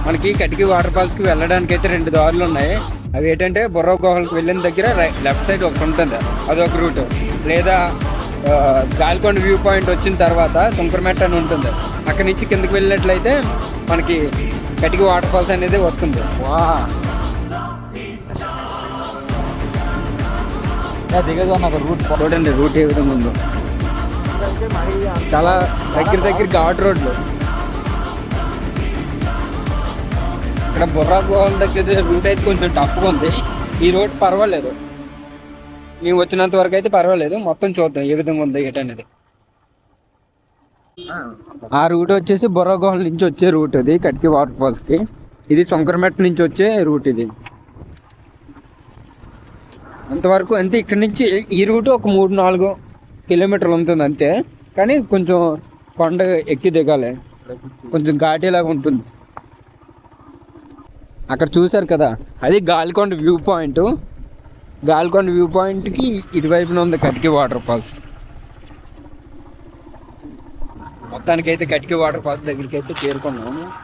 మనకి కటికి వాటర్ ఫాల్స్కి వెళ్ళడానికి అయితే 2 దారులు ఉన్నాయి. అవి ఏంటంటే బొర్రా గుహలకు వెళ్ళిన దగ్గర లెఫ్ట్ సైడ్ ఒకటి ఉంటుంది, అదొక రూట్. లేదా గాల్కొండ వ్యూ పాయింట్ వచ్చిన తర్వాత సుంకరమెట్ట అని ఉంటుంది, అక్కడి నుంచి కిందకి వెళ్ళినట్లయితే మనకి కటికి వాటర్ ఫాల్స్ అనేది వస్తుంది. వా దిగదు నాకు రూట్ చూడండి రూట్ ఏ విధంగా ఉందో. చాలా దగ్గర ఘాట్ రోడ్లు. ఇక్కడ బొర్రా గుహల దగ్గర రూట్ అయితే కొంచెం టఫ్గా ఉంది. ఈ రోడ్ పర్వాలేదు, మేము వచ్చినంత వరకు అయితే పర్వాలేదు. మొత్తం చూద్దాం ఏ విధంగా ఉందో ఏంటనేది. ఆ రూట్ వచ్చేసి బొర్రా గుహల నుంచి వచ్చే రూట్ ఇది కటికి వాటర్ ఫాల్స్కి. ఇది సుంకరమెట్ట నుంచి వచ్చే రూట్ ఇది. అంతవరకు అంతే. ఇక్కడ నుంచి ఈ రూట్ ఒక 3-4 కిలోమీటర్లు ఉంటుంది అంతే. కానీ కొంచెం కొండ ఎక్కి దిగాలి, కొంచెం ఘాటీలాగా ఉంటుంది. అక్కడ చూసారు కదా, అది గాల్కొండ వ్యూ పాయింట్. గాల్కొండ వ్యూ పాయింట్కి ఇటువైపున ఉంది కటికి వాటర్ ఫాల్స్. మొత్తానికైతే కటికి వాటర్ ఫాల్స్ దగ్గరికి అయితే చేరుకున్నాము.